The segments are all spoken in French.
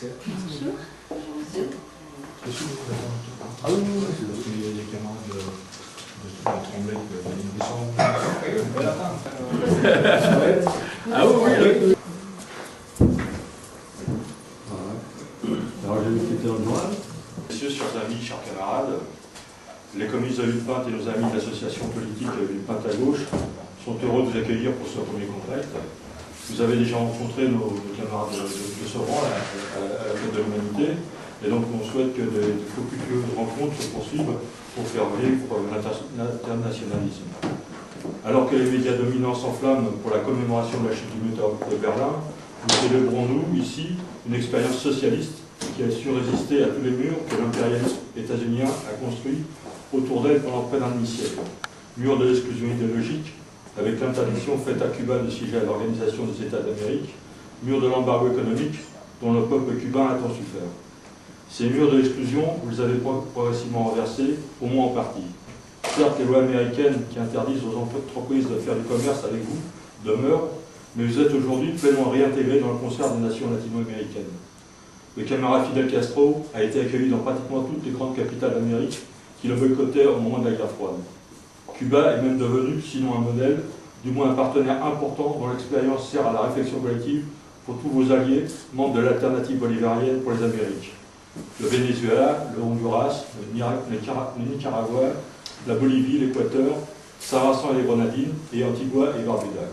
Bonjour. Ah oui, il y a des camarades de Tremblay Ah oui. Alors j'ai vu que c'était dans le journal. Messieurs, chers amis, chers camarades, les communistes de Villepinte et nos amis de l'association politique Villepinte à gauche sont heureux de vous accueillir pour ce premier contact. Vous avez déjà rencontré nos camarades de Sevran à la Fête de l'Humanité, et donc on souhaite que de fructueuses rencontres se poursuivent pour faire vivre l'internationalisme. Alors que les médias dominants s'enflamment pour la commémoration de la chute du mur de Berlin, nous célébrons, nous, ici, une expérience socialiste qui a su résister à tous les murs que l'impérialisme états-unien a construits autour d'elle pendant près d'un demi-siècle. Mur de l'exclusion idéologique, avec l'interdiction faite à Cuba de siéger à l'Organisation des États d'Amérique, mur de l'embargo économique dont le peuple cubain a tant souffert. Ces murs de l'exclusion, vous les avez progressivement renversés, au moins en partie. Certes, les lois américaines qui interdisent aux entreprises de faire du commerce avec vous demeurent, mais vous êtes aujourd'hui pleinement réintégrés dans le concert des nations latino-américaines. Le camarade Fidel Castro a été accueilli dans pratiquement toutes les grandes capitales d'Amérique qui le boycottaient au moment de la guerre froide. Cuba est même devenu, sinon un modèle, du moins un partenaire important dont l'expérience sert à la réflexion collective pour tous vos alliés, membres de l'alternative bolivarienne pour les Amériques. Le Venezuela, le Honduras, le Nicaragua, la Bolivie, l'Équateur, Saint-Vincent et les Grenadines, et Antigua et Barbuda.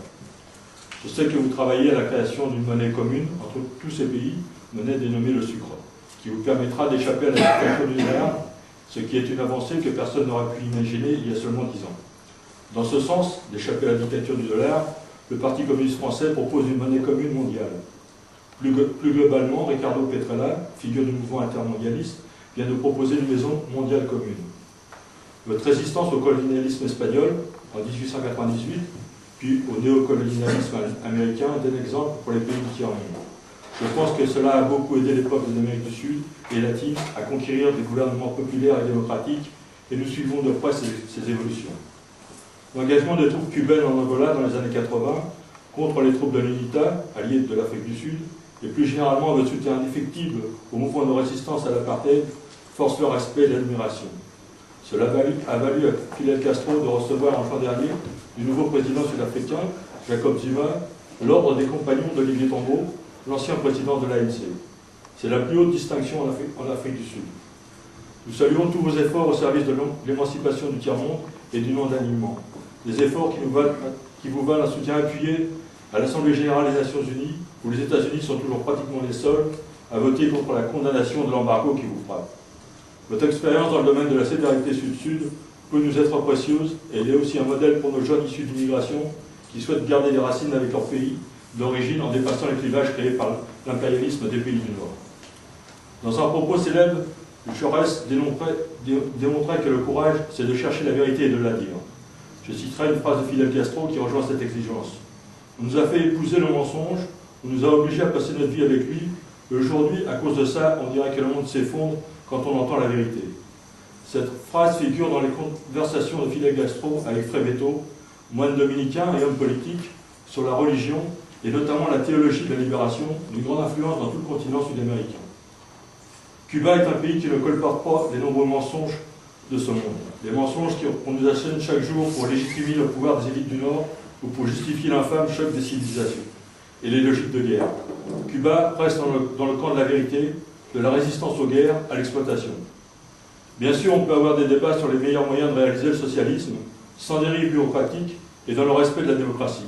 Je sais que vous travaillez à la création d'une monnaie commune entre tous ces pays, monnaie dénommée le sucre, qui vous permettra d'échapper à la dictature du dollar, ce qui est une avancée que personne n'aurait pu imaginer il y a seulement 10 ans. Dans ce sens, d'échapper à la dictature du dollar, le Parti communiste français propose une monnaie commune mondiale. Plus globalement, Ricardo Petrella, figure du mouvement intermondialiste, vient de proposer une maison mondiale commune. Votre résistance au colonialisme espagnol, en 1898, puis au néocolonialisme américain, est un exemple pour les pays du tiers-monde. Je pense que cela a beaucoup aidé les peuples d'Amérique du Sud et latine à conquérir des gouvernements populaires et démocratiques, et nous suivons de près ces évolutions. L'engagement des troupes cubaines en Angola dans les années 80 contre les troupes de l'UNITA, alliées de l'Afrique du Sud, et plus généralement votre soutien indéfectible au mouvement de résistance à l'apartheid, force le respect et l'admiration. Cela a valu à Fidel Castro de recevoir en juin dernier du nouveau président sud-africain, Jacob Zuma, l'ordre des compagnons d'Olivier Tambo, l'ancien président de l'ANC. C'est la plus haute distinction en Afrique du Sud. Nous saluons tous vos efforts au service de l'émancipation du tiers-monde et du non-alignement. Des efforts qui vous valent un soutien appuyé à l'Assemblée générale des Nations Unies, où les États-Unis sont toujours pratiquement les seuls à voter contre la condamnation de l'embargo qui vous frappe. Votre expérience dans le domaine de la solidarité sud-sud peut nous être précieuse et elle est aussi un modèle pour nos jeunes issus d'immigration qui souhaitent garder des racines avec leur pays d'origine en dépassant les clivages créés par l'impérialisme des pays du Nord. Dans un propos célèbre, Jaurès démontrait que le courage, c'est de chercher la vérité et de la dire. Je citerai une phrase de Fidel Castro qui rejoint cette exigence. On nous a fait épouser le mensonge, on nous a obligés à passer notre vie avec lui, et aujourd'hui, à cause de ça, on dirait que le monde s'effondre quand on entend la vérité. Cette phrase figure dans les conversations de Fidel Castro avec Frei Betto, moine dominicain et homme politique, sur la religion et notamment la théologie de la libération, d'une grande influence dans tout le continent sud-américain. Cuba est un pays qui ne colporte pas les nombreux mensonges de ce monde. Les mensonges qu'on nous achète chaque jour pour légitimer le pouvoir des élites du Nord ou pour justifier l'infâme choc des civilisations et les logiques de guerre. Cuba reste dans le camp de la vérité, de la résistance aux guerres, à l'exploitation. Bien sûr, on peut avoir des débats sur les meilleurs moyens de réaliser le socialisme, sans dérive bureaucratique et dans le respect de la démocratie.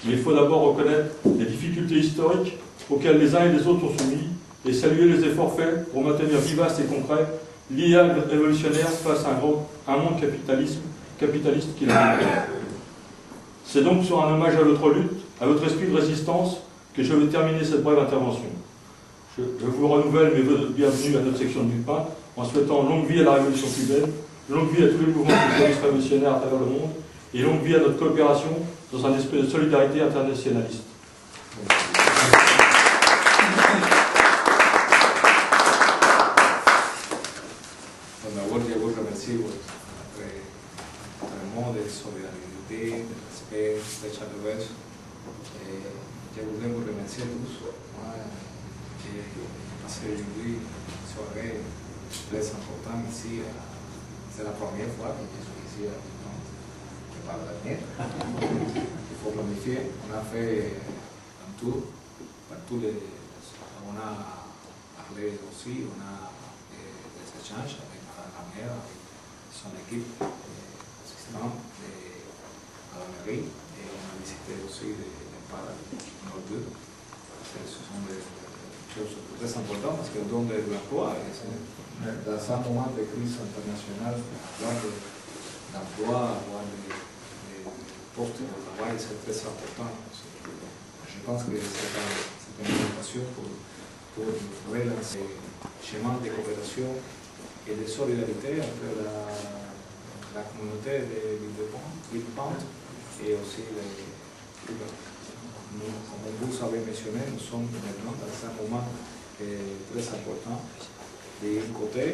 Mais il faut d'abord reconnaître les difficultés historiques auxquelles les uns et les autres sont soumis et saluer les efforts faits pour maintenir vivace et concret l'idéal révolutionnaire face à un monde capitaliste qui l'a vécu. C'est donc sur un hommage à votre lutte, à votre esprit de résistance, que je vais terminer cette brève intervention. Je vous renouvelle mes vœux de bienvenue à notre section de Villepinte en souhaitant longue vie à la révolution cubaine, longue vie à tous les mouvements socialistes révolutionnaires à travers le monde et longue vie à notre coopération dans un esprit de solidarité internationaliste. Voglio remercier votre vraiment de solidarité, de respect, de chaleureuse. Je voudrais vous remercier tous. passé aujourd'hui une soirée très importante ici. C'est la première fois que je suis ici à Nantes, et pas la dernière. Il faut planifier. On a fait un tour par tous les. On a parlé aussi, on a des échanges avec Madame la maire, avec son équipe assistante à la mairie, et on a visité aussi les parcs Nord 2. Ce sont des choses très importantes parce que le don de l'emploi, dans un moment de crise internationale, avoir de l'emploi, avoir des postes de travail, c'est très important. Je pense que c'est une invitation pour relancer le chemin de coopération et de solidarité entre la communauté de Villepinte et aussi les Cubains. Nous, comme vous avez mentionné, nous sommes maintenant dans un moment très important. D'un côté,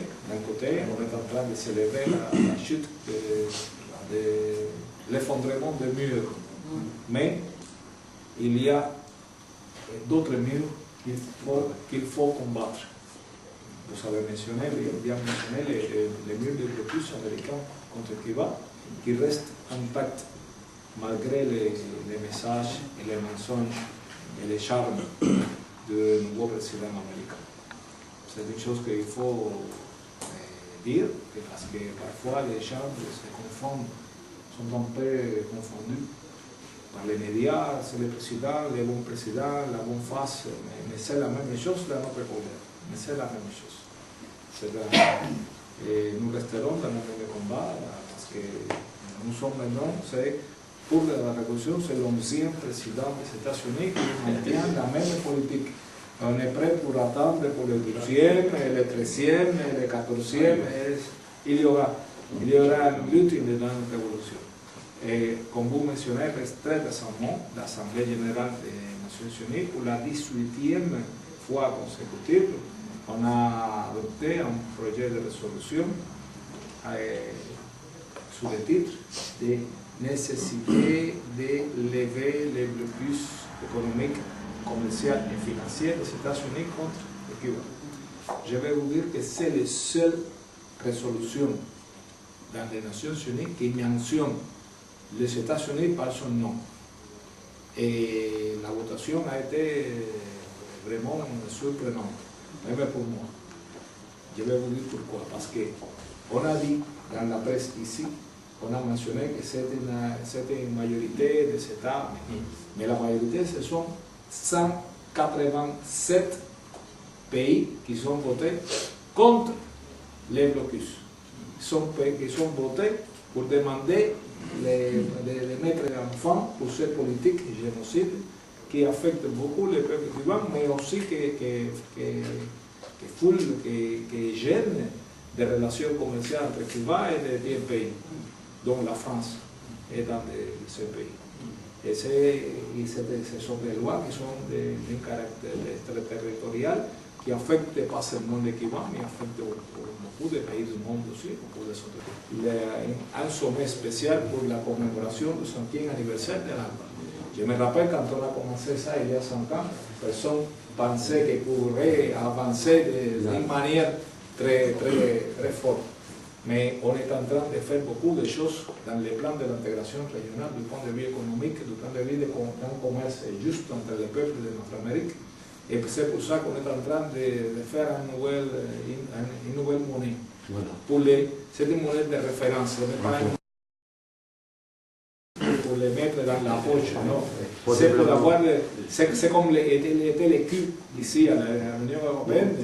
on est en train de s'élever la chute de l'effondrement des murs. Mais il y a d'autres murs qu'il faut combattre. Vous avez bien mentionné les murs de blocus américains contre Cuba qui restent intacts malgré les messages et les mensonges et les charmes du nouveau président américain. C'est une chose qu'il faut dire, parce que parfois les gens se confondent, sont un peu confondus par les médias, c'est le président, les bons présidents, la bonne face, mais c'est la même chose dans notre colère. Mais c'est la même chose. Et nous resterons dans le même combat, parce que nous sommes maintenant, pour la révolution, c'est l'11e président des États-Unis qui maintient la même politique. On est prêt pour attendre pour le 12e, le 13e, le 14e. Il y aura une lutte dans une révolution. Et comme vous mentionnez, très récemment, l'Assemblée générale des Nations Unies, pour la 18e fois consécutive, on a adopté un projet de résolution sous le titre de nécessité de lever les blocus économiques, commerciaux et financiers des États-Unis contre le Cuba. Je vais vous dire que c'est la seule résolution dans les Nations Unies qui mentionne les États-Unis par son nom. Et la votation a été vraiment surprenante, même pour moi. Je vais vous dire pourquoi. Parce qu'on a dit dans la presse ici, on a mentionné que c'était une majorité des États, mais la majorité, ce sont 187 pays qui sont votés contre les blocus. Qui sont votés pour demander de mettre en fin pour ces politiques génocides qui affectent beaucoup le peuple cubain, mais aussi qui gênent des relations commerciales entre Cuba et des 10 pays, dont la France est dans ces pays. Et ce sont des lois qui sont d'un caractère extraterritorial qui affectent pas seulement le Cuba, mais affectent beaucoup de pays du monde aussi, beaucoup des autres pays. Il y a un sommet spécial pour la commémoration du 5e anniversaire de l'ALBA. Je me rappelle quand on a commencé ça il y a 5 ans, personne pensait qu'il pourrait avancer d'une manière très forte. Mais on est en train de faire beaucoup de choses dans le plan de l'intégration régionale du point de vue économique, du point de vue d'un commerce juste entre les peuples de notre Amérique. Et c'est pour ça qu'on est en train de faire une nouvelle monnaie. Voilà. C'est une monnaie de référence, pour les mettre dans la poche. C'est pour avoir, c'est comme était les cubes ici à l'Union européenne.